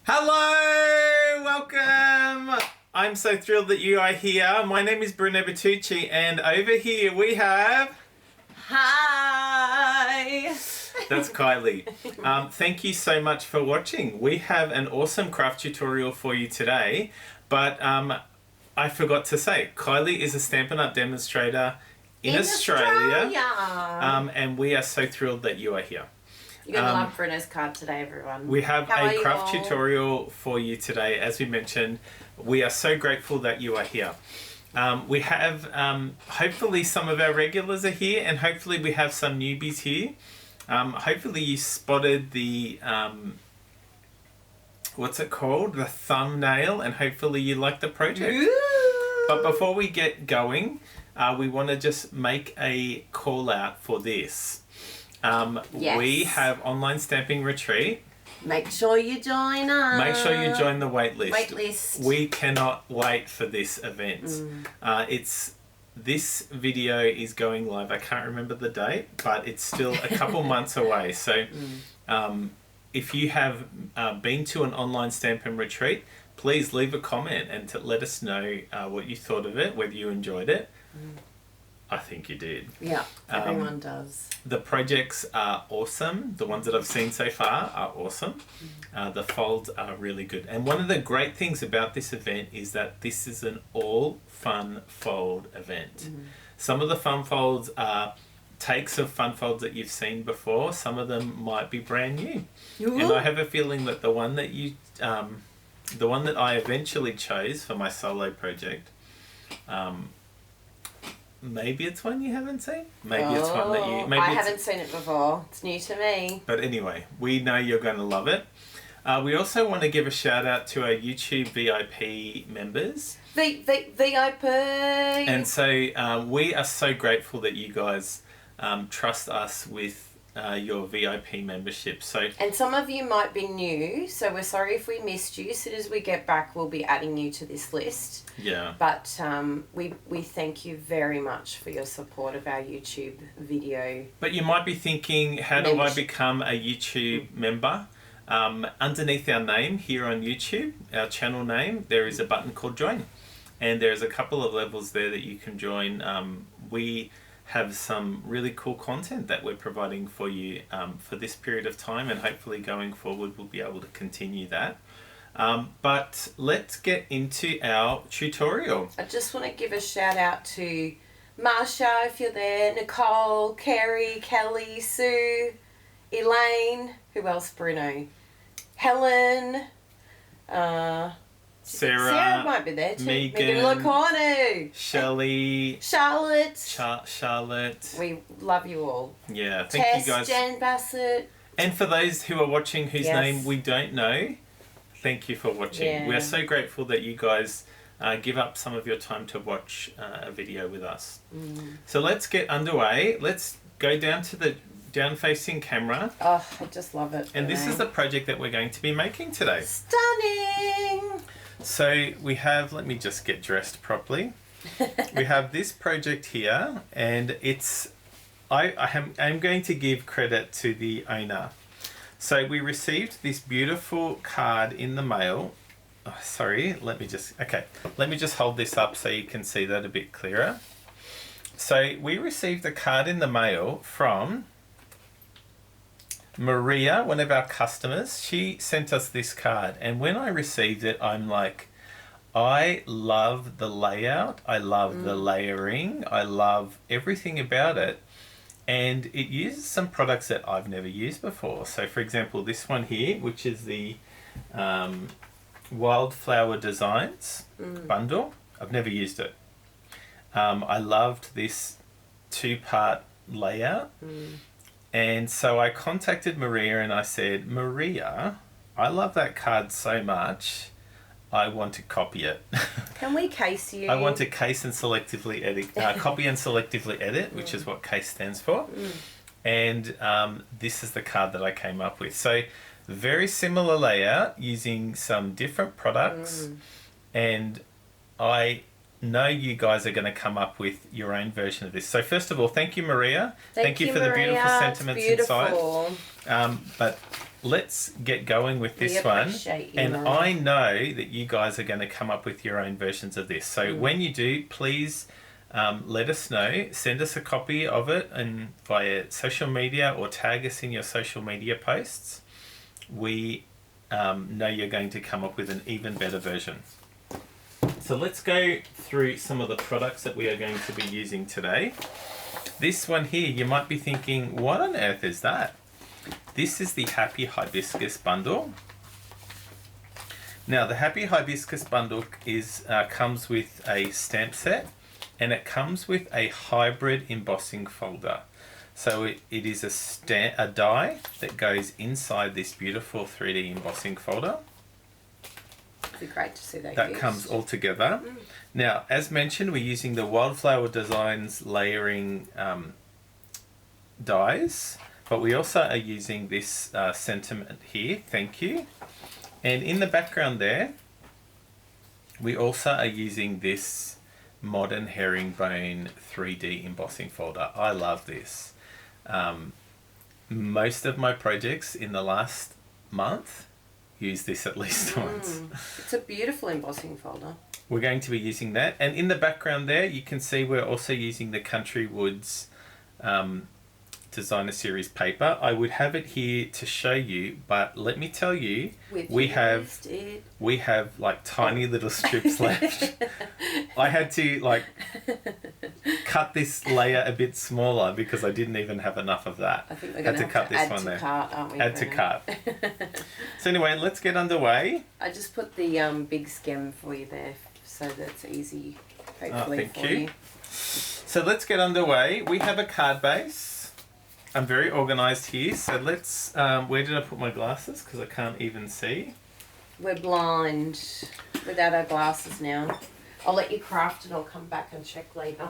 Hello! Welcome! I'm so thrilled that you are here. My name is Bruno Bertucci, and over here we have... Hi! That's Kylie. Thank you so much for watching. We have an awesome craft tutorial for you today, but I forgot to say, Kylie is a Stampin' Up! Demonstrator in Australia. And we are so thrilled that you are here. You're going to love Bruno's card today, everyone. We have a craft tutorial for you today. As we mentioned, we are so grateful that you are here. We have, hopefully some of our regulars are here, and hopefully we have some newbies here. Hopefully you spotted the, what's it called? The thumbnail, and hopefully you like the project. Ooh. But before we get going, we want to just make a call out for this. Yes. We have online stamping retreat. Make sure you join us. Make sure you join the wait list. Wait list. We cannot wait for this event. This video is going live. I can't remember the date, but it's still a couple months away. So if you have been to an online stamping retreat, please leave a comment and let us know what you thought of it, whether you enjoyed it. I think you did. Yeah, everyone does. The projects are awesome. The ones that I've seen so far are awesome. The folds are really good. And one of the great things about this event is that this is an all fun fold event. Some of the fun folds are takes of fun folds that you've seen before. Some of them might be brand new. Ooh. And I have a feeling that the one that I eventually chose for my solo project, maybe it's one you haven't seen. Maybe it's one that you... I haven't seen it before. It's new to me. But anyway, we know you're going to love it. We also want to give a shout out to our YouTube VIP members. VIP! And so we are so grateful that you guys trust us with your VIP membership. And some of you might be new, so we're sorry if we missed you. As soon as we get back, we'll be adding you to this list. Yeah. But we thank you very much for your support of our YouTube video. But you might be thinking, how do I become a YouTube member? Underneath our name here on YouTube, our channel name, there is a button called Join. And there's a couple of levels there that you can join. We have some really cool content that we're providing for you for this period of time, and hopefully going forward we'll be able to continue that. But let's get into our tutorial. I just want to give a shout out to Marsha, if you're there, Nicole, Kerry, Kelly, Sue, Elaine, who else, Bruno? Helen, Sarah might be there too. Megan Laconu. Shelley. Charlotte. Charlotte. We love you all. Yeah, thank you guys. Jen Bassett. And for those who are watching whose name we don't know, thank you for watching. Yeah. We're so grateful that you guys give up some of your time to watch a video with us. So let's get underway. Let's go down to the down-facing camera. Oh, I just love it. And this is the project that we're going to be making today. Stunning! So we have, let me just get dressed properly. We have this project here, and it's, I'm going to give credit to the owner. So we received this beautiful card in the mail. Oh, sorry, let me just hold this up so you can see that a bit clearer. So we received a card in the mail from Maria, one of our customers. She sent us this card, and when I received it, I'm like, I love the layout, I love the layering, I love everything about it, and it uses some products that I've never used before. So for example, this one here, which is the Wildflower Designs bundle, I've never used it. I loved this two-part layout. And so I contacted Maria and I said, Maria, I love that card so much, I want to copy it. Can we case you? I want to case and selectively edit, copy and selectively edit, which is what case stands for. And this is the card that I came up with. So very similar layout using some different products. And I know you guys are going to come up with your own version of this. So first of all, thank you, Maria. Thank you for Maria. The beautiful sentiments inside. But let's get going with this We one. appreciate you, And Marie. I know that you guys are going to come up with your own versions of this. So when you do, please let us know. Send us a copy of it and via social media or tag us in your social media posts. We know you're going to come up with an even better version. So let's go through some of the products that we are going to be using today. This one here, you might be thinking, what on earth is that? This is the Happy Hibiscus bundle. Now the Happy Hibiscus bundle comes with a stamp set, and it comes with a hybrid embossing folder. So it is a die that goes inside this beautiful 3D embossing folder. It'd be great to see that used. comes all together. Now, as mentioned, we're using the Wildflower Designs layering dies, but we also are using this sentiment here, thank you. And in the background there, we also are using this modern herringbone 3D embossing folder. I love this. Most of my projects in the last month use this at least once. It's a beautiful embossing folder. We're going to be using that. And in the background there, you can see we're also using the Country Woods Designer Series paper. I would have it here to show you, but let me tell you, we have like tiny little strips left. I had to like cut this layer a bit smaller because I didn't even have enough of that. I think we're going to cut this add one to there. cart, aren't we? Add to cart. So anyway, let's get underway. I just put the big stem for you there so that's easy, hopefully, thank you. So let's get underway. We have a card base. I'm very organised here, so let's... where did I put my glasses? Because I can't even see. We're blind without our glasses now. I'll let you craft and I'll come back and check later.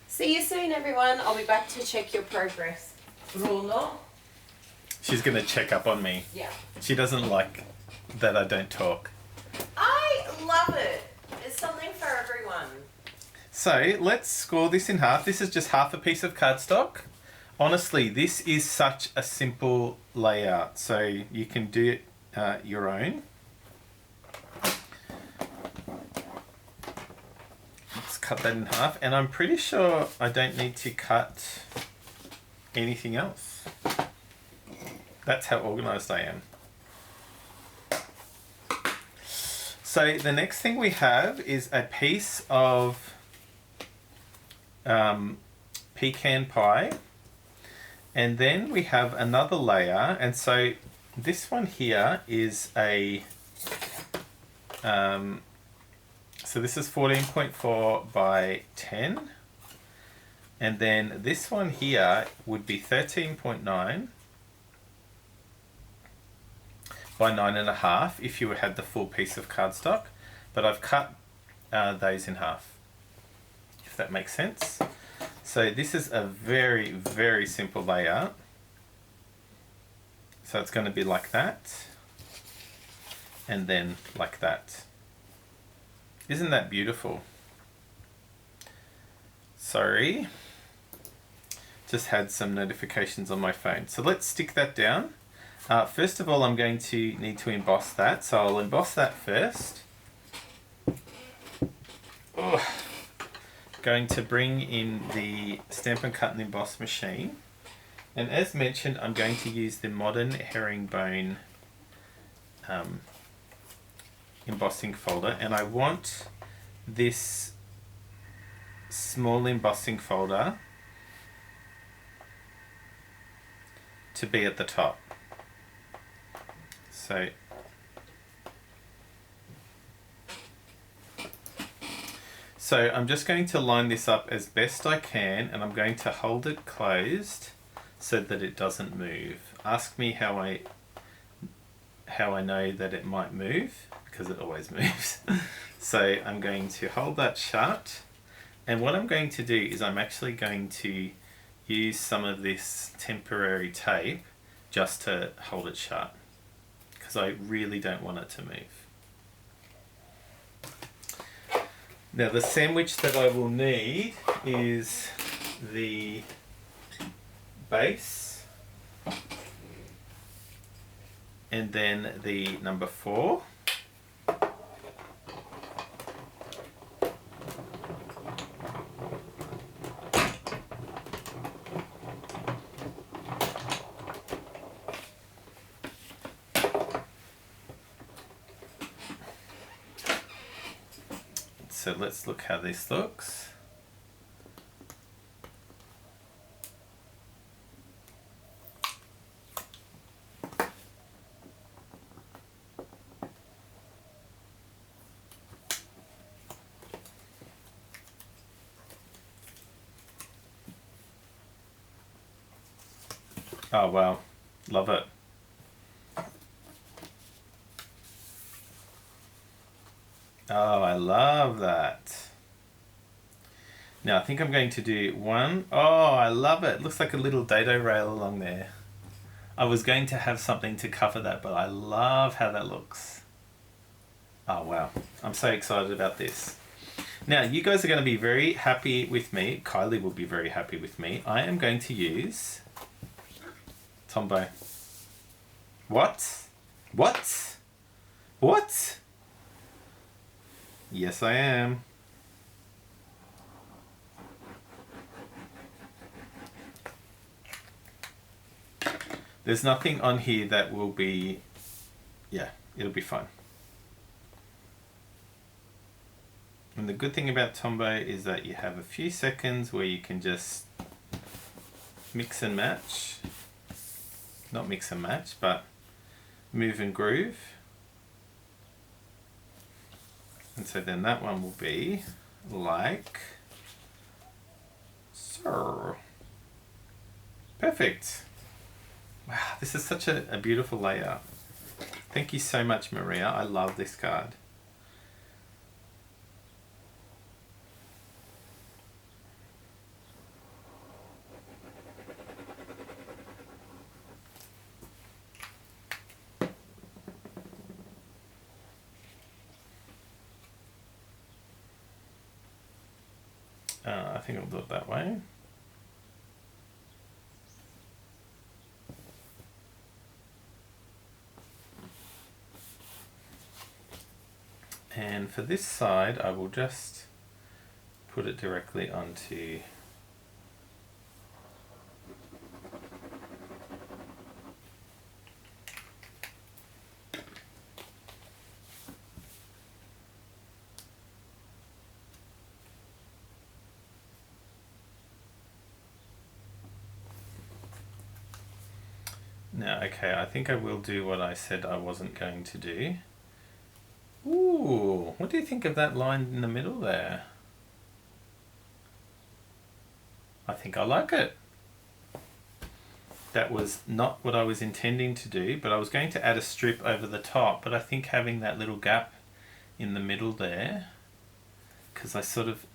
See you soon, everyone. I'll be back to check your progress. Bruno? She's going to check up on me. Yeah. She doesn't like that I don't talk. I love it. It's something for everyone. So let's score this in half. This is just half a piece of cardstock. Honestly, this is such a simple layout, so you can do it your own. Let's cut that in half, and I'm pretty sure I don't need to cut anything else. That's how organised I am. So the next thing we have is a piece of pecan pie. And then we have another layer, and so this one here is a, so this is 14.4 by 10, and then this one here would be 13.9 by 9.5 if you had the full piece of cardstock, but I've cut those in half, if that makes sense. So this is a very, very simple layout. So it's going to be like that, and then like that. Isn't that beautiful? Sorry, just had some notifications on my phone. So let's stick that down. First of all, I'm going to need to emboss that. So I'll emboss that first. Oh. Going to bring in the Stampin' Cut and Emboss machine, and as mentioned, I'm going to use the modern herringbone embossing folder, and I want this small embossing folder to be at the top. So I'm just going to line this up as best I can, and I'm going to hold it closed so that it doesn't move. Ask me how I know that it might move, because it always moves. So I'm going to hold that shut, and what I'm going to do is I'm actually going to use some of this temporary tape just to hold it shut, because I really don't want it to move. Now the sandwich that I will need is the base, And then the number 4. So let's look how this looks. Oh wow, love it. Oh, I love that. Now I think I'm going to do one. Oh, I love it. Looks like a little dado rail along there. I was going to have something to cover that, but I love how that looks. Oh wow, I'm so excited about this. Now you guys are going to be very happy with me. Kylie will be very happy with me. I am going to use Tombow. What? What? What? Yes, I am. There's nothing on here that will be... Yeah, it'll be fine. And the good thing about Tombow is that you have a few seconds where you can just mix and match. Not mix and match, but move and groove. And so then that one will be like so. Perfect. Wow, this is such a beautiful layout. Thank you so much, Maria. I love this card. I think I'll do it that way. And for this side, I will just put it directly onto now, okay, I think I will do what I said I wasn't going to do. Ooh, what do you think of that line in the middle there? I think I like it. That was not what I was intending to do, but I was going to add a strip over the top, but I think having that little gap in the middle there, because I sort of,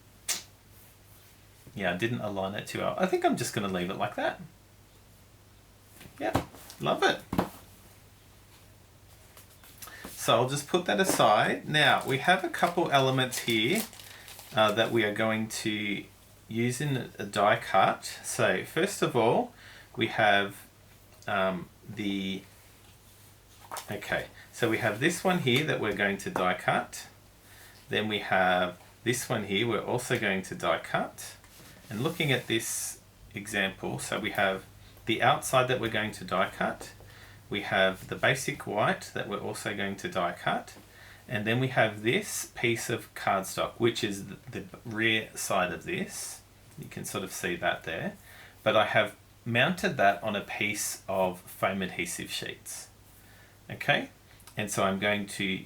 yeah, I didn't align it too well. I think I'm just going to leave it like that. Yeah, love it. So I'll just put that aside. Now we have a couple elements here that we are going to use in a die cut. So first of all, we have okay, so we have this one here that we're going to die cut. Then we have this one here we're also going to die cut. And looking at this example, so we have the outside that we're going to die cut. We have the basic white that we're also going to die cut. And then we have this piece of cardstock, which is the rear side of this. You can sort of see that there. But I have mounted that on a piece of foam adhesive sheets. Okay? And so I'm going to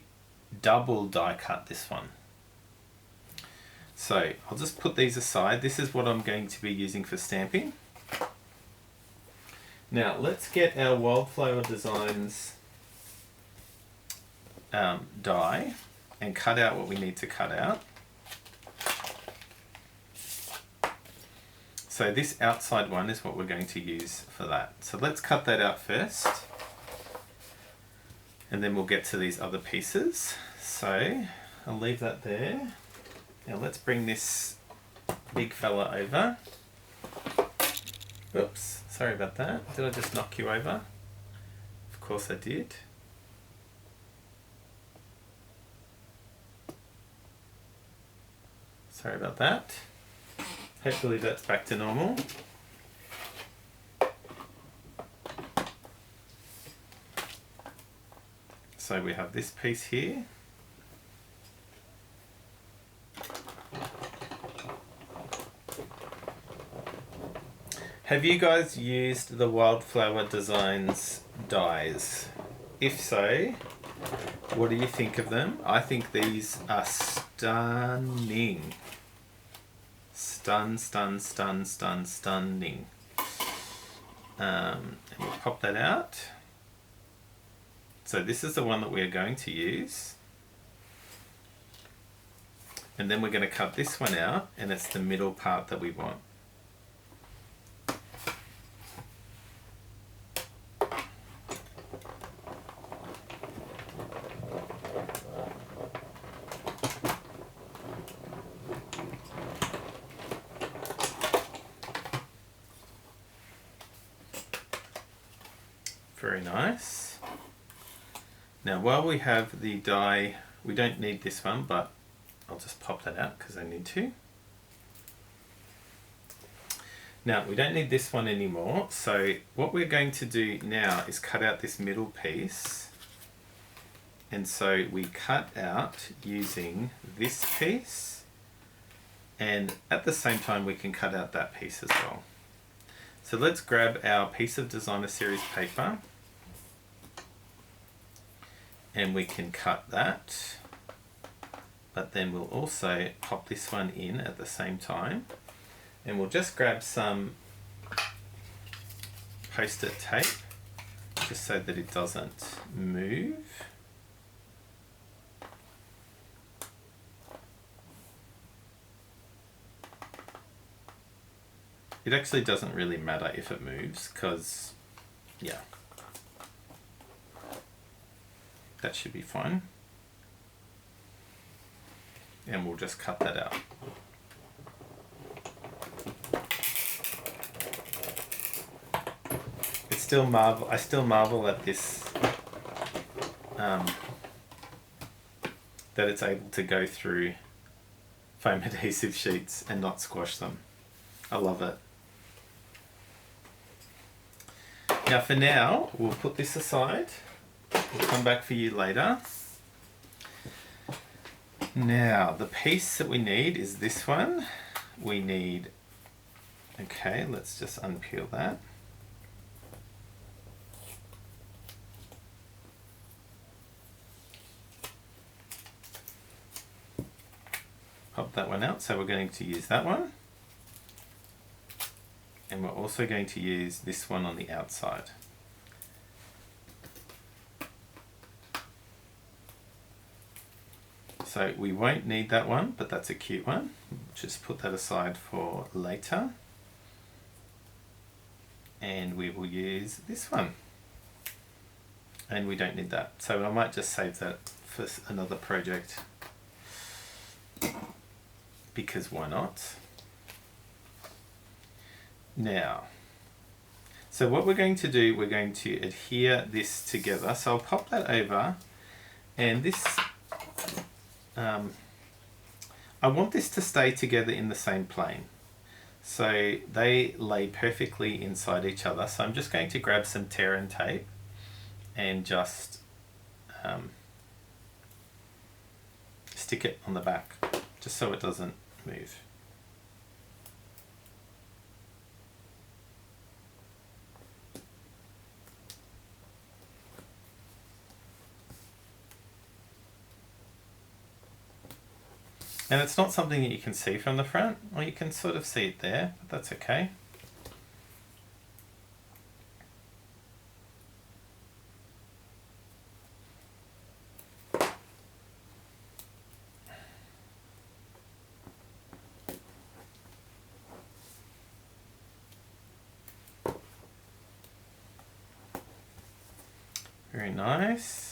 double die cut this one. So I'll just put these aside. This is what I'm going to be using for stamping. Now let's get our Wildflower Designs die and cut out what we need to cut out. So this outside one is what we're going to use for that. So let's cut that out first. And then we'll get to these other pieces. So I'll leave that there. Now let's bring this big fella over. Oops, sorry about that. Did I just knock you over? Of course I did. Sorry about that. Hopefully that's back to normal. So we have this piece here. Have you guys used the Wildflower Designs dies? If so, what do you think of them? I think these are stunning. Stunning. And we'll pop that out. So this is the one that we're going to use. And then we're going to cut this one out, and it's the middle part that we want. Very nice. Now while we have the die, we don't need this one, but I'll just pop that out because I need to. Now we don't need this one anymore, so what we're going to do now is cut out this middle piece. And so we cut out using this piece, and at the same time we can cut out that piece as well. So let's grab our piece of designer series paper, and we can cut that, but then we'll also pop this one in at the same time, and we'll just grab some post-it tape just so that it doesn't move. It actually doesn't really matter if it moves, because yeah, that should be fine. And we'll just cut that out. It's still I still marvel at this, that it's able to go through foam adhesive sheets and not squash them. I love it. Now for now, we'll put this aside. We'll come back for you later. Now, the piece that we need is this one. We need, okay, let's just unpeel that. Pop that one out, so we're going to use that one. And we're also going to use this one on the outside. So we won't need that one, but that's a cute one. Just put that aside for later. And we will use this one. And we don't need that. So I might just save that for another project, because why not? Now, so what we're going to do, we're going to adhere this together. So I'll pop that over, and this, I want this to stay together in the same plane. So they lay perfectly inside each other. So I'm just going to grab some tear and tape and just stick it on the back, just so it doesn't move. And it's not something that you can see from the front, or you can sort of see it there, but that's okay. Very nice.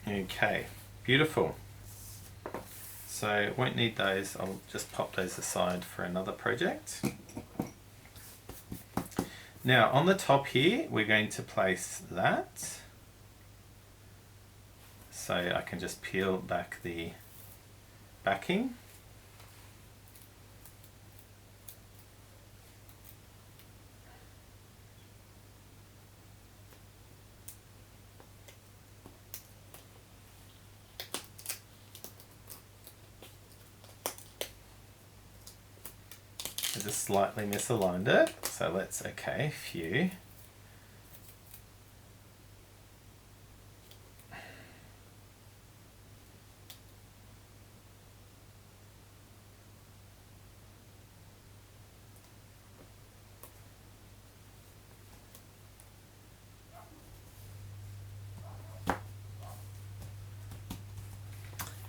Okay, beautiful. So won't need those, I'll just pop those aside for another project. Now on the top here, we're going to place that. So I can just peel back the backing. I just slightly misaligned it, so let's, okay, phew.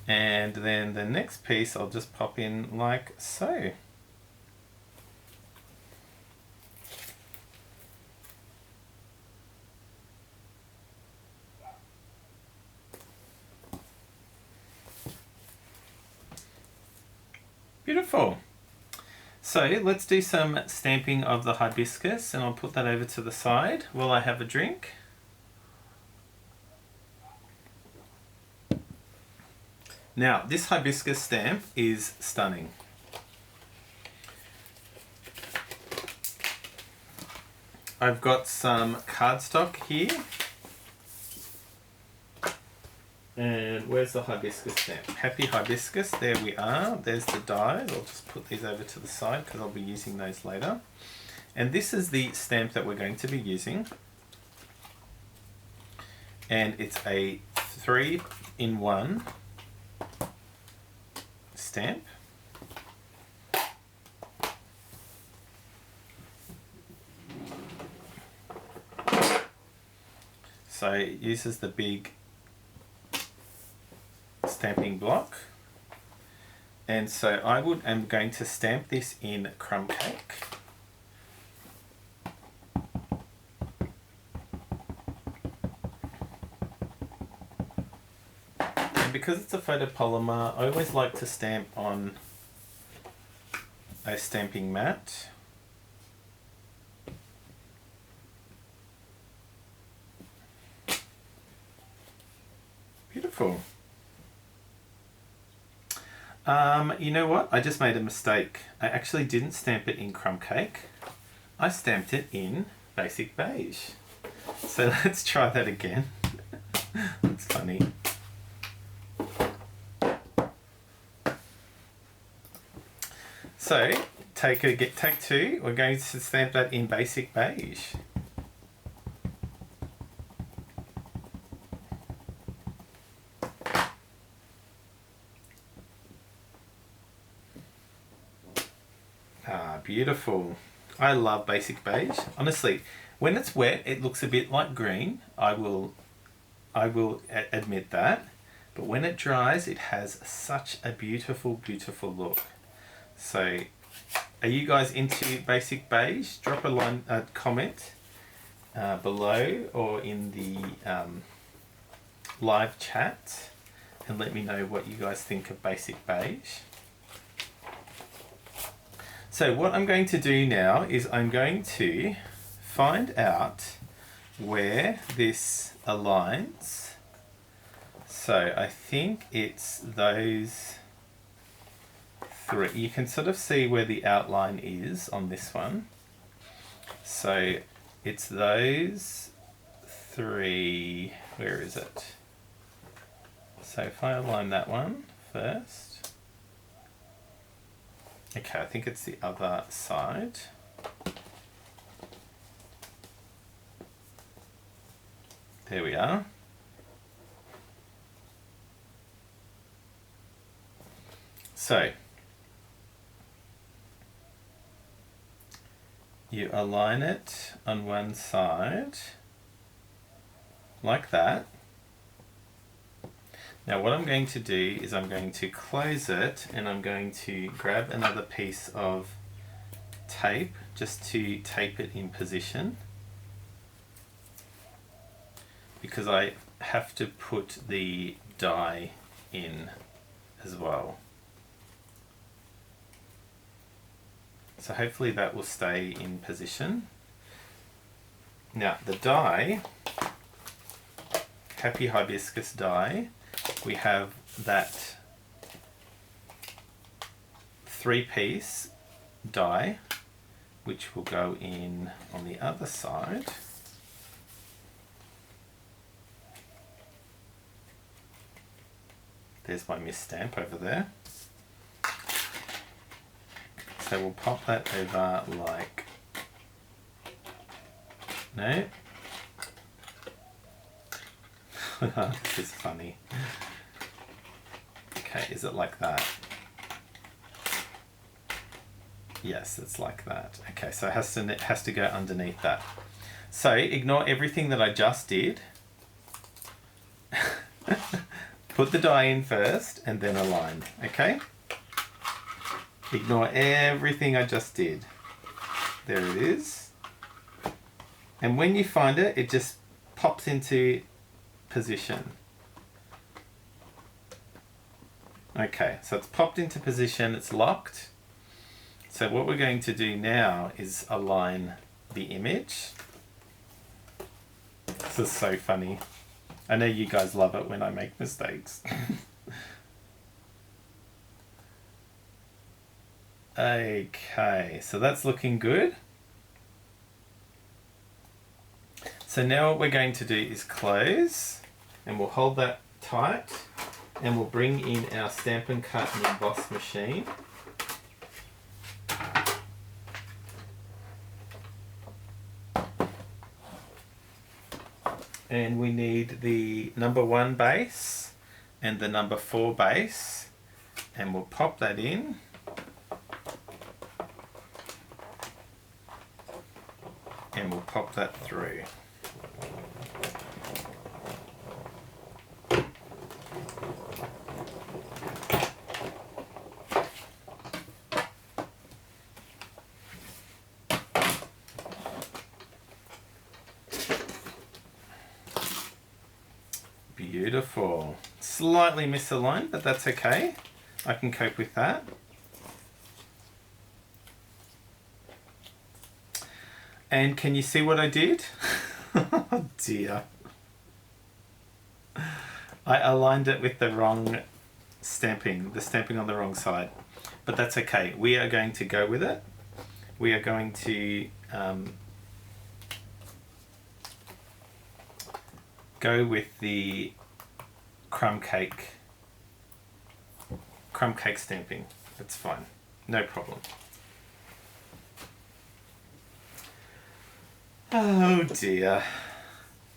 And then the next piece I'll just pop in like so. Beautiful. So let's do some stamping of the hibiscus, and I'll put that over to the side while I have a drink. Now, this hibiscus stamp is stunning. I've got some cardstock here. And where's the hibiscus stamp? Happy Hibiscus, there we are. There's the dies. I'll just put these over to the side because I'll be using those later. And this is the stamp that we're going to be using. And it's a 3-in-1 stamp. So it uses the big stamping block, and so am going to stamp this in crumb cake. And because it's a photopolymer, I always like to stamp on a stamping mat. Beautiful. You know what? I just made a mistake. I actually didn't stamp it in crumb cake. I stamped it in basic beige. So let's try that again. That's funny. So take two. We're going to stamp that in basic beige. Beautiful. I love basic beige. Honestly, when it's wet, it looks a bit like green. I will admit that. But when it dries, it has such a beautiful, beautiful look. So, are you guys into basic beige? Drop a comment below or in the live chat and let me know what you guys think of basic beige. So what I'm going to do now is I'm going to find out where this aligns. So I think it's those three. You can sort of see where the outline is on this one. So it's those three. Where is it? So if I align that one first. Okay, I think it's the other side. There we are. So, you align it on one side, like that. Now what I'm going to do is I'm going to close it and I'm going to grab another piece of tape just to tape it in position, because I have to put the die in as well. So hopefully that will stay in position. Now the die, Happy Hibiscus die, we have that 3-piece die, which will go in on the other side. There's my mist stamp over there. So we'll pop that over like, no. This is funny. Okay, is it like that? Yes, it's like that. Okay, so it has to go underneath that. So ignore everything that I just did. Put the die in first and then align, okay? Ignore everything I just did. There it is. And when you find it, it just pops into position. Okay, so it's popped into position, it's locked. So what we're going to do now is align the image. This is so funny. I know you guys love it when I make mistakes. Okay, so that's looking good. So now what we're going to do is close, and we'll hold that tight, and we'll bring in our Stampin' Cut and Emboss machine. And we need the number 1 base and the number 4 base, and we'll pop that in. And we'll pop that through. Beautiful. Slightly misaligned, but that's okay. I can cope with that. And can you see what I did? Oh dear. I aligned it with the wrong stamping, the stamping on the wrong side. But that's okay. We are going to go with it. We are going to go with the crumb cake stamping. That's fine. No problem. Oh dear.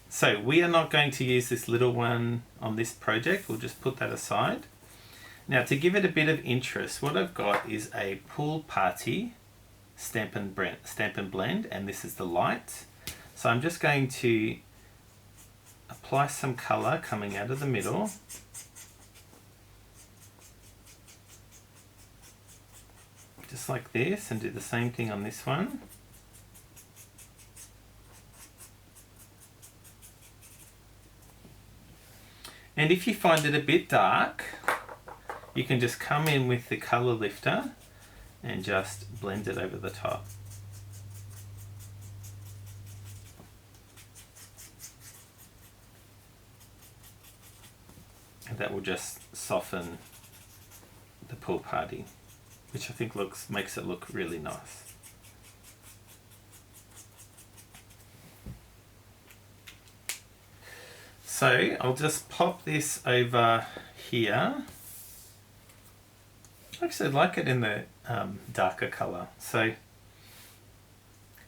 So we are not going to use this little one on this project. We'll just put that aside. Now to give it a bit of interest, what I've got is a pool party Stampin' Blend, and this is the light. So I'm just going to apply some colour coming out of the middle. Just like this, and do the same thing on this one. And if you find it a bit dark, you can just come in with the colour lifter and just blend it over the top. And that will just soften the pool party, which I think makes it look really nice. So I'll just pop this over here. Actually, I like it in the darker colour. So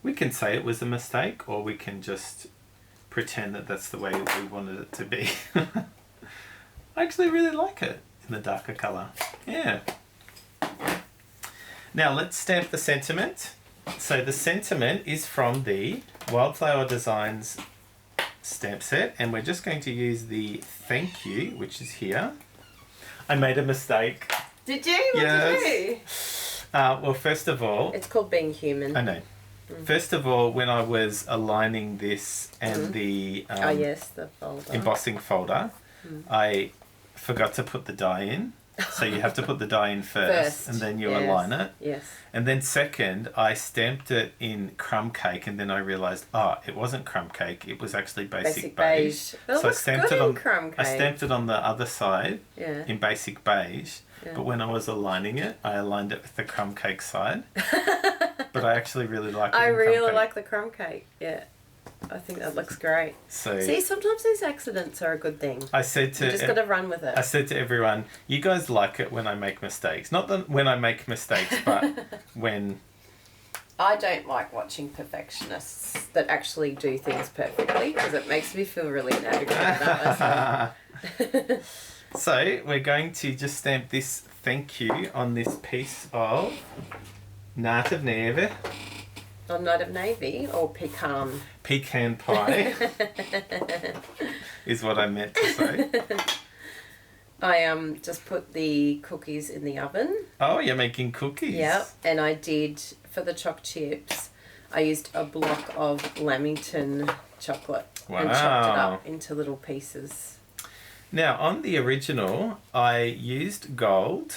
we can say it was a mistake, or we can just pretend that that's the way we wanted it to be. I actually really like it in the darker colour. Yeah. Now let's stamp the sentiment. So the sentiment is from the Wildflower Designs stamp set, and we're just going to use the thank you, which is here. I made a mistake. Did you? What did you do? Well, first of all... It's called being human. I know. First of all, when I was aligning this and the the folder. embossing folder, I forgot to put the die in. So you have to put the die in first. And then you align it. Yes. And then second, I stamped it in crumb cake, and then I realised, it wasn't crumb cake, it was actually basic beige. Well, so I stamped it on crumb cake. I stamped it on the other side in basic beige. Yeah. But when I was aligning it, I aligned it with the crumb cake side. But I actually really like it. I really like the crumb cake. Yeah. I think that looks great. So see, sometimes these accidents are a good thing. I said to you just got to run with it. I said to everyone, you guys like it when I make mistakes. Not that when I make mistakes, but when... I don't like watching perfectionists that actually do things perfectly because it makes me feel really inadequate about myself. So we're going to just stamp this thank you on this piece of Night of Neve. On Night of Navy or pecan? Pecan pie is what I meant to say. I just put the cookies in the oven. Oh, you're making cookies. Yeah, and I did, for the choc chips, I used a block of Lamington chocolate and chopped it up into little pieces. Now, on the original, I used gold,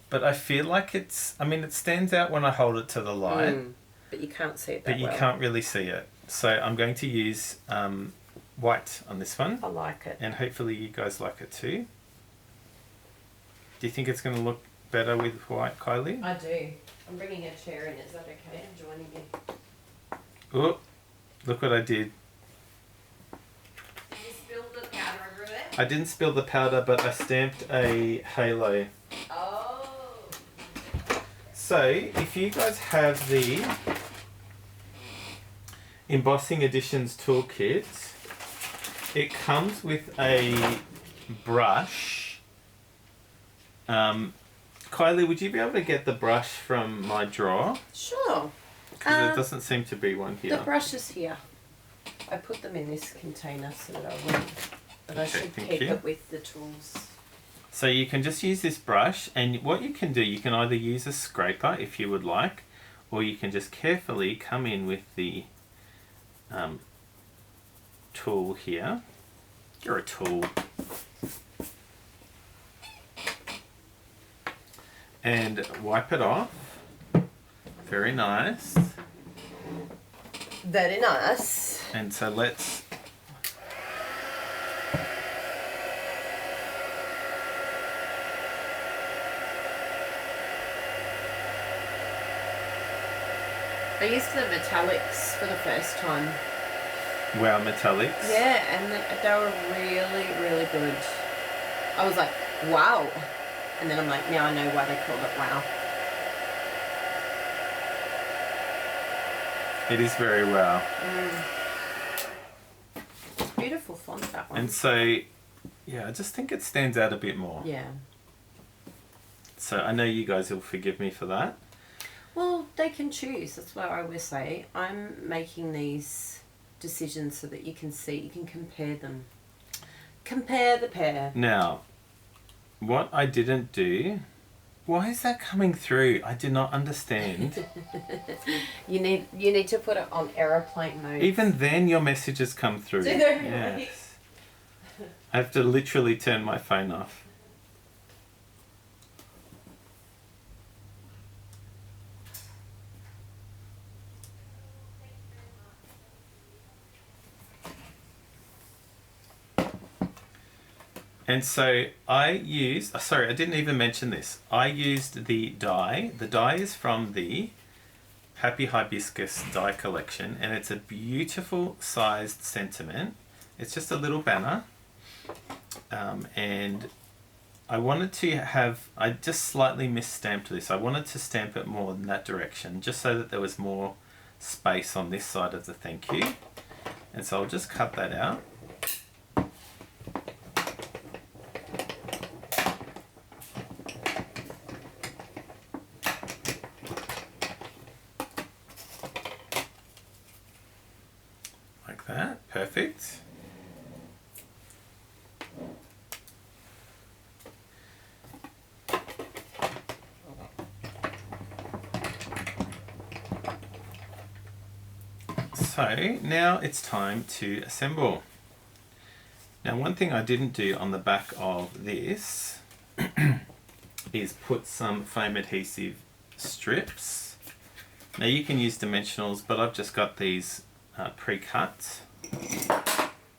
but I feel like it stands out when I hold it to the light. But you can't see it But you can't really see it. So I'm going to use white on this one. I like it. And hopefully you guys like it too. Do you think it's going to look better with white, Kylie? I do. I'm bringing a chair in. Is that okay? I'm joining you. Oh, look what I did. Did you spill the powder everywhere? I didn't spill the powder, but I stamped a halo. Oh. So, if you guys have the Embossing Editions toolkit, it comes with a brush. Kylie, would you be able to get the brush from my drawer? Sure. Because there doesn't seem to be one here. The brush is here. I put them in this container so that I won't. But I should keep it with the tools. So you can just use this brush, and what you can do, you can either use a scraper if you would like, or you can just carefully come in with the tool here. You're a tool. And wipe it off. Very nice. Very nice. And so let's... I used the metallics for the first time. Wow, metallics. Yeah, and they were really, really good. I was like, wow. And then I'm like, now I know why they called it wow. It is very wow. It's beautiful font, that one. And so, yeah, I just think it stands out a bit more. Yeah. So I know you guys will forgive me for that. Well, they can choose. That's what I always say. I'm making these decisions so that you can see, you can compare them. Compare the pair. Now, what I didn't do... Why is that coming through? I do not understand. You need to put it on aeroplane mode. Even then your messages come through. Do they really? Yes. I have to literally turn my phone off. And so I used, sorry, I didn't even mention this. I used the die. The die is from the Happy Hibiscus die collection, and it's a beautiful sized sentiment. It's just a little banner. And I wanted to have, I just slightly misstamped this. I wanted to stamp it more in that direction, just so that there was more space on this side of the thank you. And so I'll just cut that out. Like that, perfect. So now it's time to assemble. Now one thing I didn't do on the back of this is put some foam adhesive strips. Now you can use dimensionals, but I've just got these pre-cut.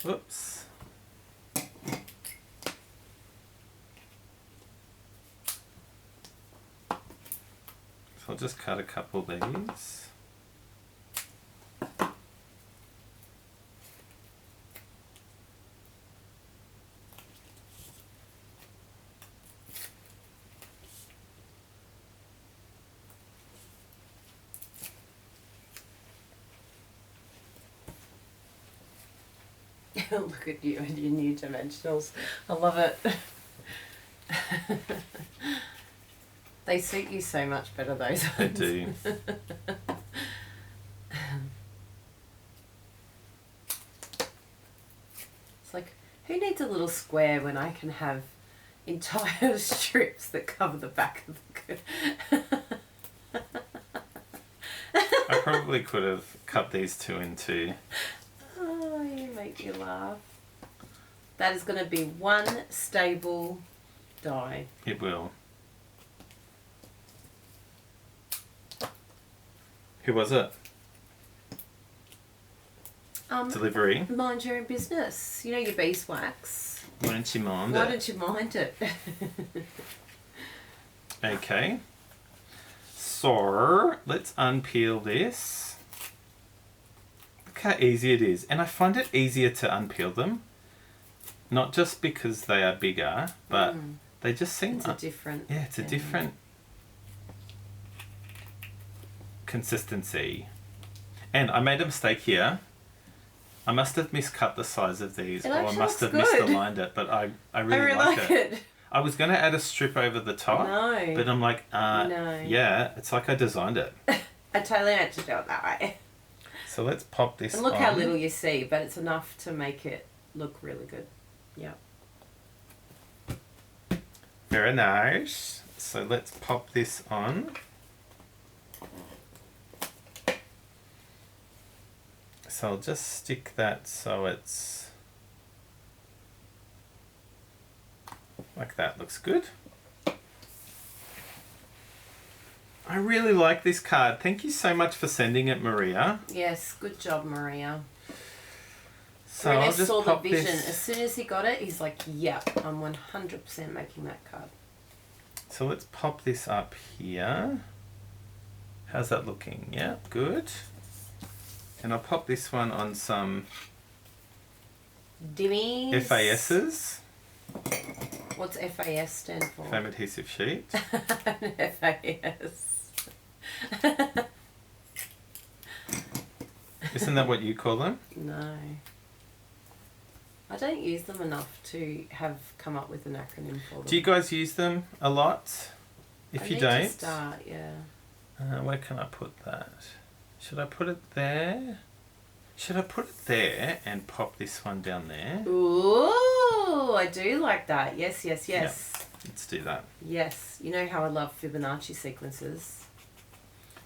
Whoops. So I'll just cut a couple of these. Look at you and your new dimensionals. I love it. They suit you so much better, those ones. They do. It's like, who needs a little square when I can have entire strips that cover the back of the... I probably could have cut these two into... Oh, you make me laugh. That is going to be one stable die. It will. Who was it? Delivery. Mind your own business. You know your beeswax. Why don't you mind Why it? don't you mind it? Okay. So, let's unpeel this. Look how easy it is. And I find it easier to unpeel them. Not just because they are bigger, but they just seem... It's a different... Yeah, it's a different consistency. And I made a mistake here. I must have miscut the size of these, or I must have misaligned it, but I really like it. I was going to add a strip over the top, but I'm like, no. Yeah, it's like I designed it. I totally meant to do it that way. So let's pop this And look how little you see, but it's enough to make it look really good. Yeah. Very nice. So let's pop this on. So I'll just stick that so it's like that. Looks good. I really like this card. Thank you so much for sending it, Maria. Yes, good job, Maria. So Rene I'll just saw pop the vision. this. As soon as he got it, he's like, yep, I'm 100% making that card. So let's pop this up here. How's that looking? Yeah, good. And I'll pop this one on some Dimmies. FASs. What's FAS stand for? Foam adhesive sheet. FAS. Isn't that what you call them? No. I don't use them enough to have come up with an acronym for them. Do you guys use them a lot? If you don't, to start, yeah. Where can I put that? Should I put it there? Should I put it there and pop this one down there? Ooh, I do like that. Yes, yes, yes. Yeah, let's do that. Yes. You know how I love Fibonacci sequences.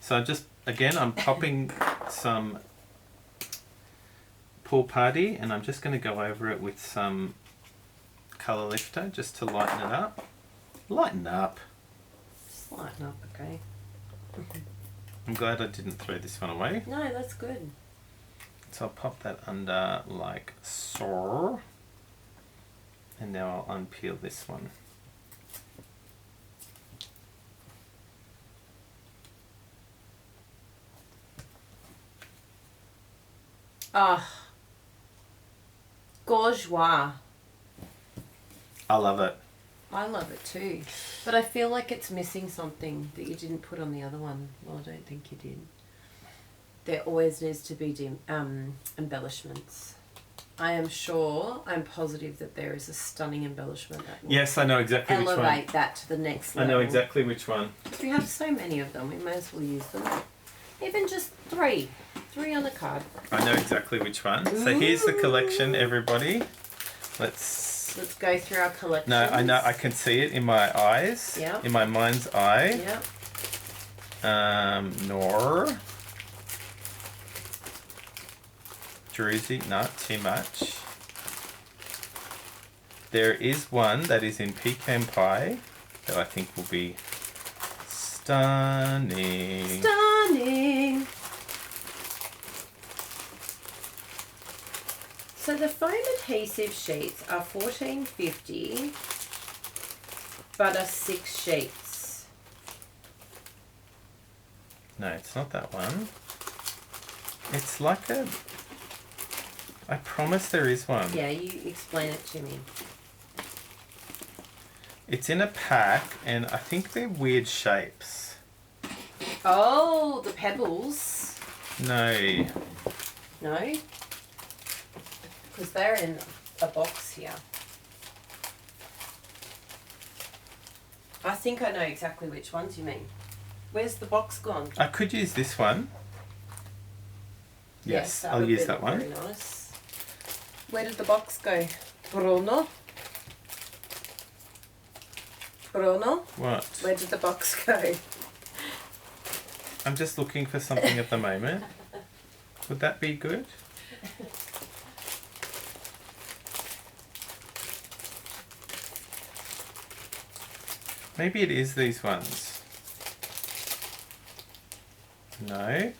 So I'm popping some Pool Party, and I'm just going to go over it with some colour lifter just to lighten it up. Lighten up. Just lighten up, okay? I'm glad I didn't throw this one away. No, that's good. So I'll pop that under like so. And now I'll unpeel this one. Ah. Bourgeois. I love it. I love it too. But I feel like it's missing something that you didn't put on the other one. Well, I don't think you did. There always needs to be embellishments. I'm positive that there is a stunning embellishment that will Yes, I know exactly which one. elevate that to the next level. I know exactly which one. If we have so many of them, we may as well use them. Even just three. 3 on a card. I know exactly which one. So here's the collection, everybody. Let's go through our collection. No, I know. I can see it in my eyes. Yeah. In my mind's eye. Yeah. Nor. Druzy, not too much. There is one that is in pecan pie that I think will be stunning. Stunning. So the foam adhesive sheets are $14.50, but are 6 sheets. No, it's not that one. It's like a... I promise there is one. Yeah, you explain it to me. It's in a pack, and I think they're weird shapes. Oh, the pebbles. No. No? Because they're in a box here. I think I know exactly which ones you mean. Where's the box gone? I could use this one. Yes, that I'll would use be that one. Very nice. Where did the box go? Bruno? Bruno? What? Where did the box go? I'm just looking for something at the moment. Would that be good? Maybe it is these ones. No.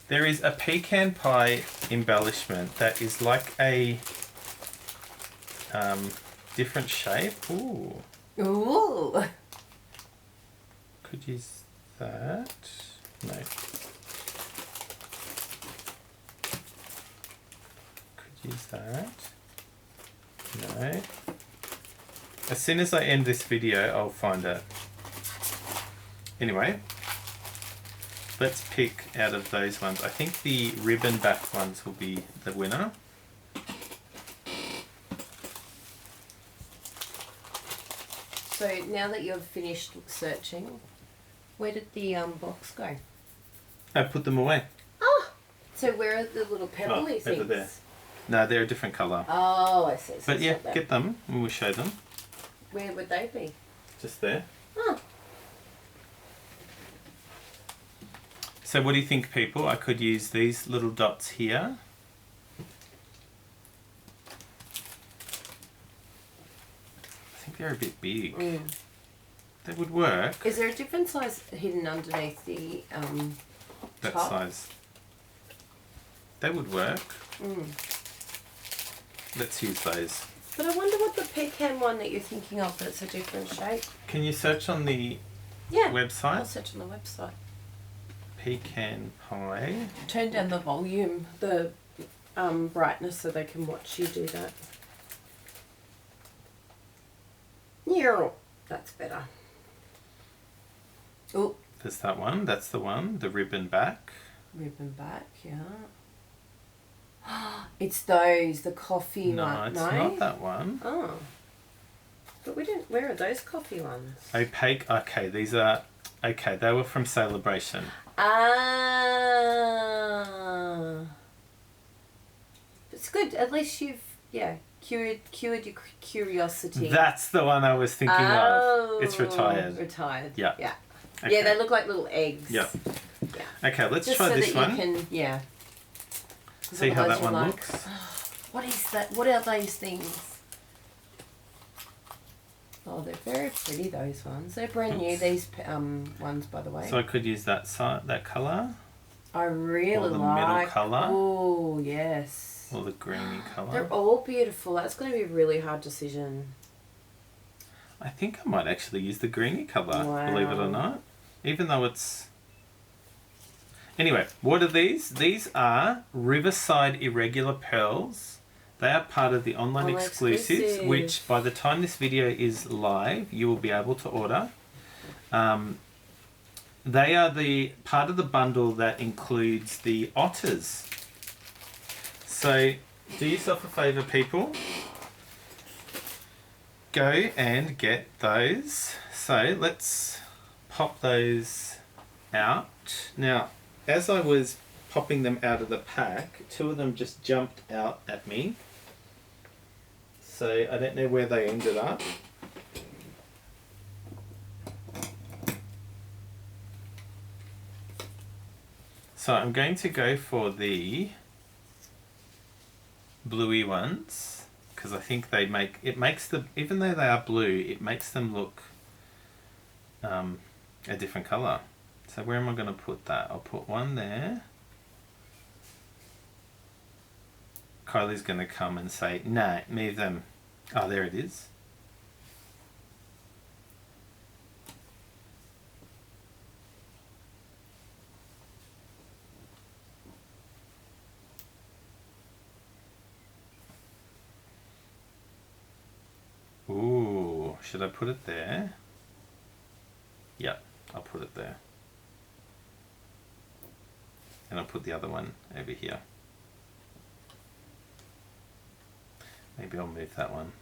There is a pecan pie embellishment that is like a different shape. Ooh. Ooh. Could use that. No. Could use that. No. As soon as I end this video, I'll find it. Anyway, let's pick out of those ones. I think the ribbon back ones will be the winner. So now that you've finished searching, where did the box go? I put them away. Oh! So where are the little pebbly things? Over there. No, they're a different colour. Oh, I see. So But it's yeah, not that. get them and we'll show them. Where would they be? Just there. Oh. So what do you think, people? I could use these little dots here. I think they're a bit big. Mm. They would work. Is there a different size hidden underneath the That top? size. They would work. Mm. Let's use those. But I wonder what the pecan one that you're thinking of that's a different shape. Can you search on the Yeah. I'll website? search on the website. Pecan pie. Turn down the volume, the brightness, so they can watch you do that. Yeah, that's better. Oh, There's that one. That's the one. The ribbon back. ribbon back, yeah. It's those, the coffee No, one. it's No, not that one. Oh, but we didn't. Where are those coffee ones? Opaque. Okay, these are. Okay, they were from Celebration. Ah, it's good. At least you've cured your curiosity. That's the one I was thinking of. It's retired. Retired. Yeah. Yeah. Okay. Yeah, they look like little eggs. Yeah. Yeah. Okay, let's Just try so this that one. you can, yeah. 'Cause See how otherwise that one you're like, looks. What is that? What are those things? Oh, they're very pretty. Those ones. They're brand new. Oops. These ones, by the way. So I could use that colour, I really or the middle like. colour. Oh yes. or the greeny They're colour. all beautiful. That's going to be a really hard decision. I think I might actually use the greeny colour, believe it or Wow. not. Even though it's... Anyway, what are these? These are Riverside Irregular Pearls. They are part of the online Online exclusives, exclusive. which by the time this video is live, you will be able to order. They are the part of the bundle that includes the otters. So, do yourself a favour, people. Go and get those. So, let's pop those out. Now, as I was popping them out of the pack, two of them just jumped out at me. So, I don't know where they ended up. So, I'm going to go for the bluey ones. because I think it makes them, even though they are blue, it makes them look a different colour. So where am I going to put that? I'll put one there. Kylie's going to come and say, "No, move them." Oh, there it is. Ooh, should I put it there? Yep, I'll put it there. And I'll put the other one over here. Maybe I'll move that one.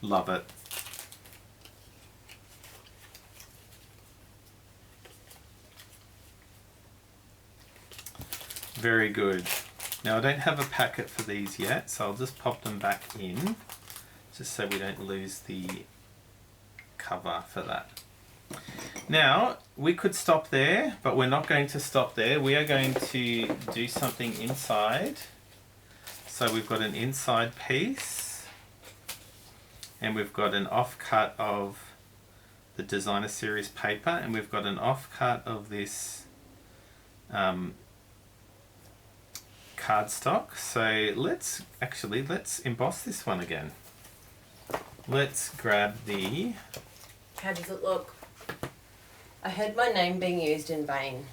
Love it. Very good. Now I don't have a packet for these yet, so I'll just pop them back in, just so we don't lose the cover for that. Now, we could stop there, but we're not going to stop there. We are going to do something inside. So we've got an inside piece, and we've got an offcut of the Designer Series paper, and we've got an offcut of this cardstock. So let's emboss this one again. Let's grab the... How does it look? I heard my name being used in vain.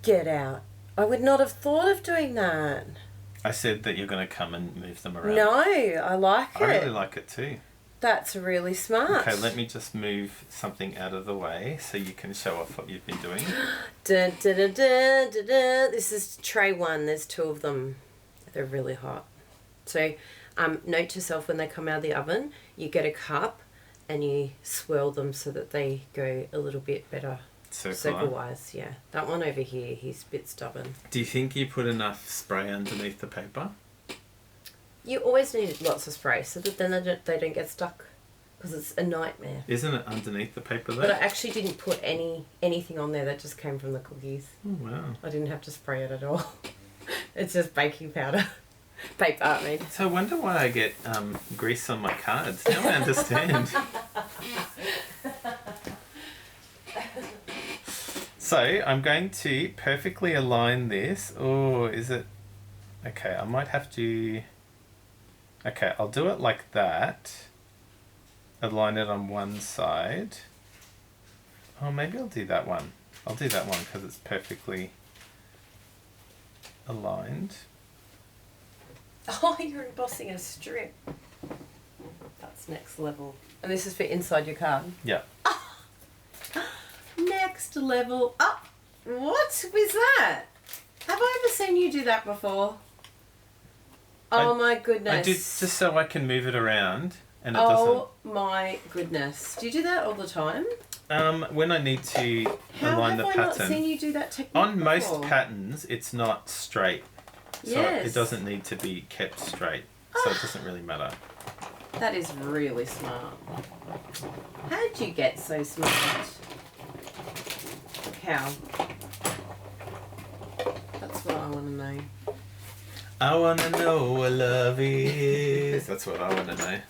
Get out. I would not have thought of doing that. I said that you're going to come and move them around. No, I like it. I really like it too. That's really smart. Okay, let me just move something out of the way so you can show off what you've been doing. Dun, dun, dun, dun, dun, dun. This is tray 1. There's 2 of them. They're really hot. So note to self, when they come out of the oven, you get a cup and you swirl them so that they go a little bit better. Circle-wise, yeah. That one over here, he's a bit stubborn. Do you think you put enough spray underneath the paper? You always need lots of spray so that then they don't get stuck, because it's a nightmare. Isn't it underneath the paper though? But I actually didn't put anything on there. That just came from the cookies. Oh wow. I didn't have to spray it at all. It's just baking powder. Paper, I mean. So I wonder why I get grease on my cards. Now I understand. So I'm going to perfectly align this. Oh, is it... Okay, I might have to... Okay, I'll do it like that. Align it on one side. Oh, maybe I'll do that one. I'll do that one because it's perfectly aligned. Oh, you're embossing a strip. That's next level. And this is for inside your card? Yeah. Oh, next level. Oh, what was that? Have I ever seen you do that before? Oh my goodness. I did just so I can move it around and it doesn't... my goodness. Do you do that all the time? When I need to align the pattern. How have I not seen you do that technique On before? most patterns, it's not straight. So it doesn't need to be kept straight. So it doesn't really matter. That is really smart. How'd you get so smart? How? That's what I want to know. I want to know what love is. That's what I want to know.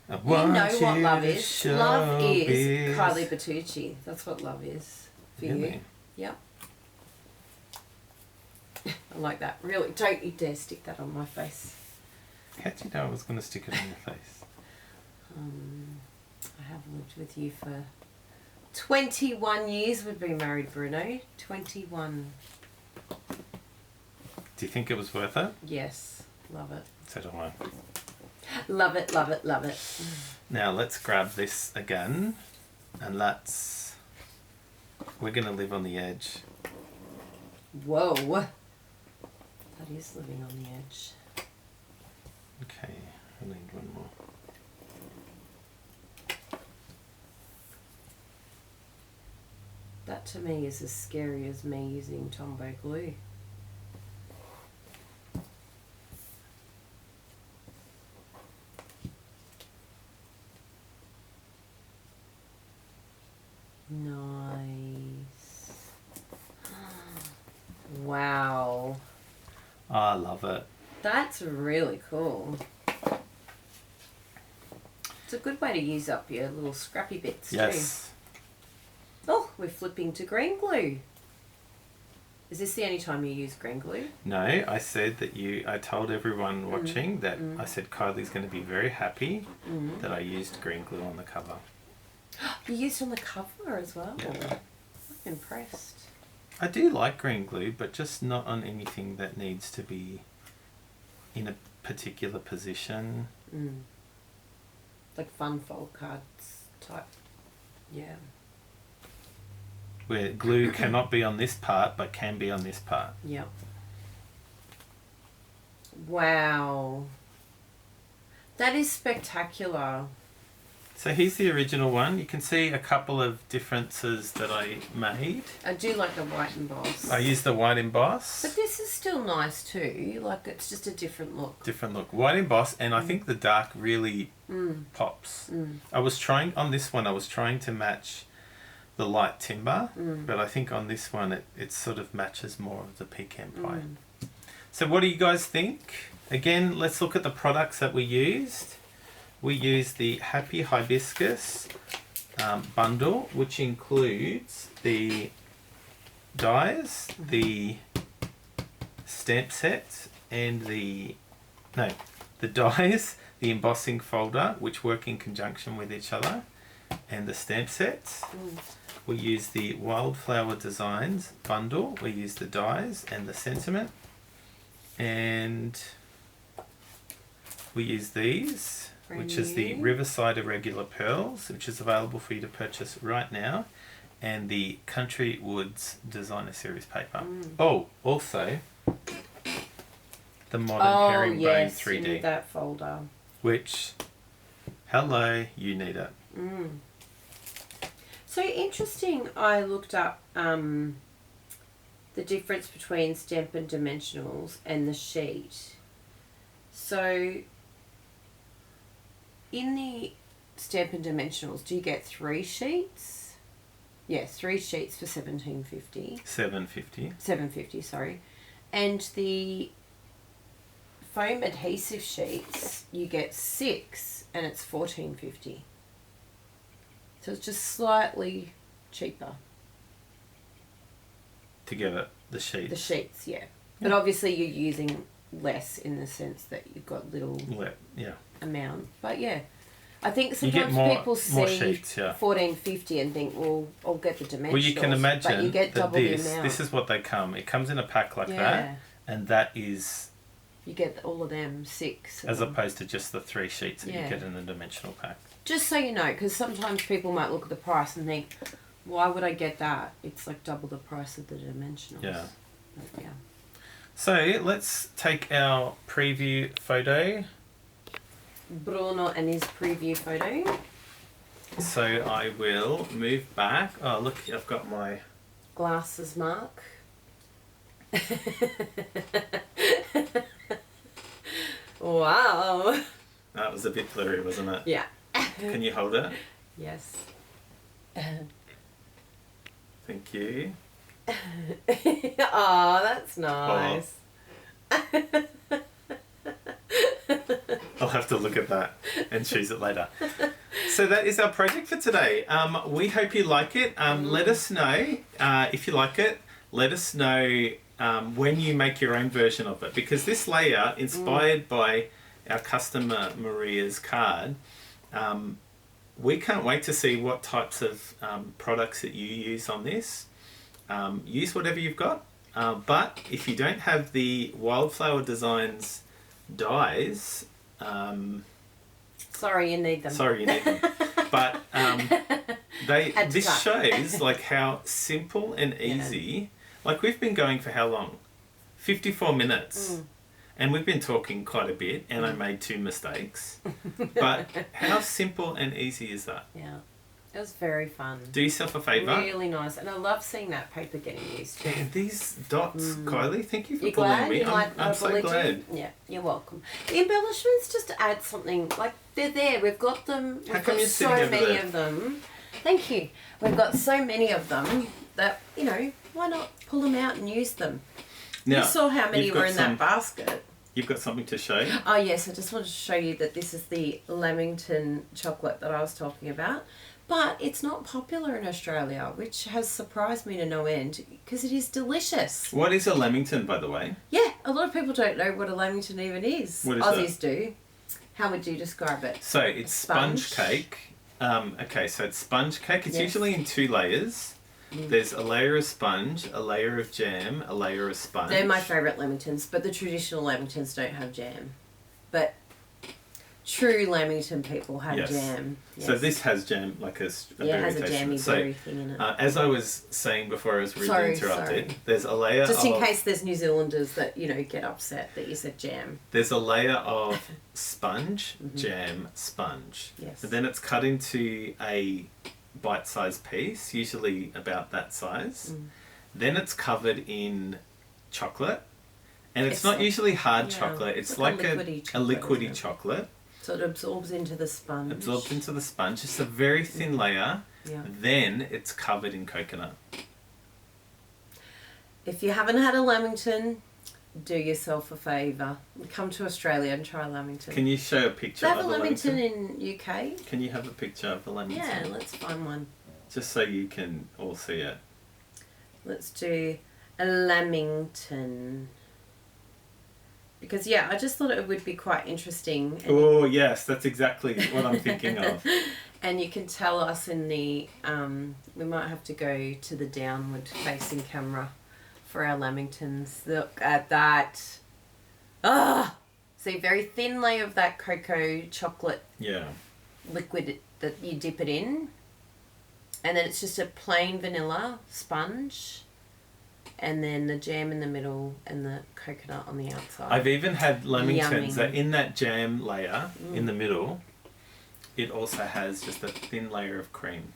You know what love is. Love is Kylie Bertucci. That's what love is for you. Yep. I like that. Really, don't you dare stick that on my face. How'd you know I was going to stick it on your face? I have lived with you for 21 years. We've been married, Bruno. 21. Do you think it was worth it? Yes. Love it. So do I. Love it, love it, love it. Now let's grab this again and we're going to live on the edge. Whoa. That is living on the edge. Okay, I need one more. That to me is as scary as me using Tombow glue. love it. That's really cool. It's a good way to use up your little scrappy bits Yes. too. Oh, we're flipping to green glue. Is this the only time you use green glue? No, I said that I told everyone watching that I said Kylie's going to be very happy that I used green glue on the cover. You used on the cover as well? Yeah. I'm impressed. I do like green glue, but just not on anything that needs to be in a particular position. Like fun fold cards type. Yeah. Where glue cannot be on this part, but can be on this part. Yep. Wow. That is spectacular. So here's the original one. You can see a couple of differences that I made. I do like the white emboss. I used the white emboss. But this is still nice too. Like, it's just a different look. Different look. White emboss, and I think the dark really pops. I was trying to match the light timber, but I think on this one it sort of matches more of the pecan pie. So what do you guys think? Again, let's look at the products that we used. We used the Happy Hibiscus bundle, which includes the dies, the stamp set, and the dies, the embossing folder, which work in conjunction with each other, and the stamp sets. We use the Wildflower Designs bundle. We use the dies and the sentiment, and we use these, which is the Riverside Irregular Pearls, which is available for you to purchase right now, and the Country Woods Designer Series paper. Oh, also the Modern Herringbone 3D. You need that folder. Which, hello, you need it. So interesting, I looked up the difference between Stampin' Dimensionals and the sheet. So in the Stampin' Dimensionals, do you get 3 sheets? Yeah, 3 sheets for $17.50. $7.50, sorry. And the foam adhesive sheets, you get 6 and it's $14.50. So it's just slightly cheaper. To get it, the sheets. The sheets, yeah. But obviously you're using less in the sense that you've got little amount. But yeah, I think sometimes people see sheets, $14.50 and think, well, I'll get the dimensionals. Well, you can imagine but you get double the amount. This is what they come. It comes in a pack like that, and that is... You get all of them, 6. As opposed to just the 3 sheets that you get in the dimensional pack. Just so you know, because sometimes people might look at the price and think, why would I get that? It's like double the price of the dimensionals. Yeah. But, yeah. So let's take our preview photo. Bruno and his preview photo. So I will move back. Oh, look, I've got my... Glasses mark. Wow. That was a bit blurry, wasn't it? Yeah. Can you hold it? Yes. Thank you. Oh, that's nice. I'll have to look at that and choose it later. So that is our project for today. We hope you like it. Let us know if you like it. Let us know when you make your own version of it, because this layout, inspired by our customer Maria's card, we can't wait to see what types of products that you use on this. Use whatever you've got, but if you don't have the Wildflower Designs dies, sorry, you need them. But this shows like how simple and easy. Like, we've been going for how long? 54 minutes. And we've been talking quite a bit, and I made 2 mistakes. But how simple and easy is that? Yeah. It was very fun. Do yourself a favour. Really nice. And I love seeing that paper getting used too. And these dots, Kylie, thank you for You're bullying glad? me. I'm so glad. Yeah, you're welcome. The embellishments just add something. Like, they're there. We've got them. How come you're sitting over many there? of them. Thank you. We've got so many of them that, you know, why not pull them out and use them? Now, you saw how many you've were got in some- that basket. You've got something to show? Oh yes, I just wanted to show you that this is the Lamington chocolate that I was talking about. But it's not popular in Australia, which has surprised me to no end because it is delicious. What is a Lamington, by the way? Yeah, a lot of people don't know what a Lamington even is. What is Aussies do. How would you describe it? So it's sponge cake. Okay, so it's sponge cake. It's usually in 2 layers. There's a layer of sponge, a layer of jam, a layer of sponge. They're my favourite Lamingtons, but the traditional Lamingtons don't have jam. But true Lamington people have jam. Yes. So this has jam, like a it has a jammy so, berry thing in it. as I was saying before I was rudely interrupted, there's a layer Just in of... case there's New Zealanders that, get upset that you said jam. There's a layer of sponge, jam, sponge. Yes. And then it's cut into a bite-sized piece, usually about that size. Then it's covered in chocolate. And it's not usually hard chocolate. It's like a liquidy chocolate. So it absorbs into the sponge. Absorbs into the sponge. It's a very thin layer. Yeah. Then it's covered in coconut. If you haven't had a Lamington, do yourself a favour. Come to Australia and try Lamington. Can you show a picture They have of a the Lamington Lamington? in UK. Can you have a picture of the Lamington? Yeah, let's find one. Just so you can all see it. Let's do a Lamington. Because, yeah, I just thought it would be quite interesting. Oh, yes, that's exactly what I'm thinking of. And you can tell us in the... we might have to go to the downward facing camera for our Lamingtons. Look at that. Ah! See, very thin layer of that cocoa chocolate liquid that you dip it in. And then it's just a plain vanilla sponge. And then the jam in the middle and the coconut on the outside. I've even had Lamingtons that Yummy. in that jam layer in the middle, it also has just a thin layer of cream.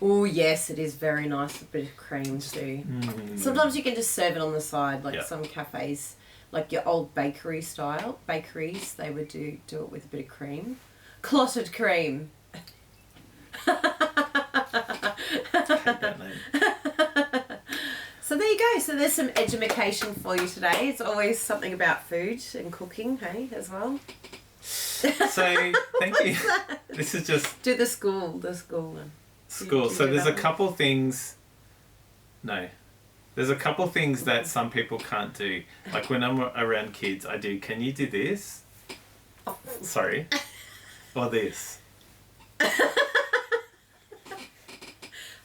Oh yes, it is very nice, a bit of cream too. Sometimes you can just serve it on the side, like some cafes, like your old bakery style bakeries, they would do it with a bit of cream, clotted cream. I hate that name. So there you go. So there's some education for you today. It's always something about food and cooking, hey, as well. So thank you. This is just Do the school one. school. So there's a couple things. No, there's a couple things that some people can't do. Like when I'm around kids, I do. Can you do this? Sorry, or this.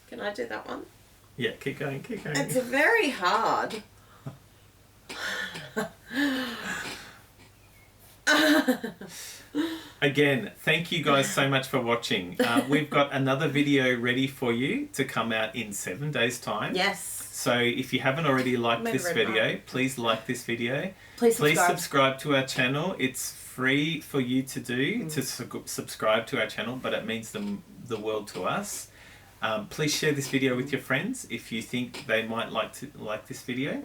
Can I do that one? Yeah, keep going, keep going. It's very hard. Again, thank you guys so much for watching. We've got another video ready for you to come out in 7 days' time. Yes. So if you haven't already liked Maybe this red video, line. please like this video. Please subscribe to our channel. It's free for you to do, to subscribe to our channel, but it means the world to us. Please share this video with your friends if you think they might like this video.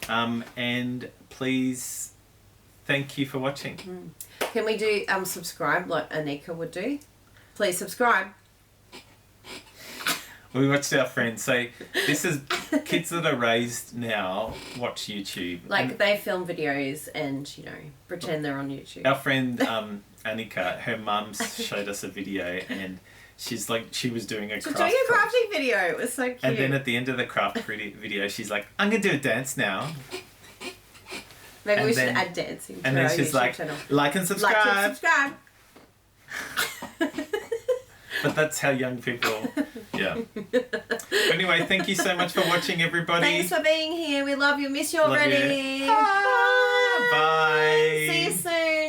And please, thank you for watching. Can we do subscribe like Anika would do? Please subscribe. We watched our friends. So this is kids that are raised now watch YouTube. Like they film videos and, pretend they're on YouTube. Our friend Anika, her mum showed us a video and she's like, she was doing a She's craft doing a crafting video. It was so cute. And then at the end of the craft video, she's like, I'm going to do a dance now. Maybe and we then, should add dancing to and then our she's YouTube like, channel. Like and subscribe. Like and subscribe. But that's how young people, yeah. Anyway, thank you so much for watching, everybody. Thanks for being here. We love you. Miss you Love already. you. Bye. See you soon.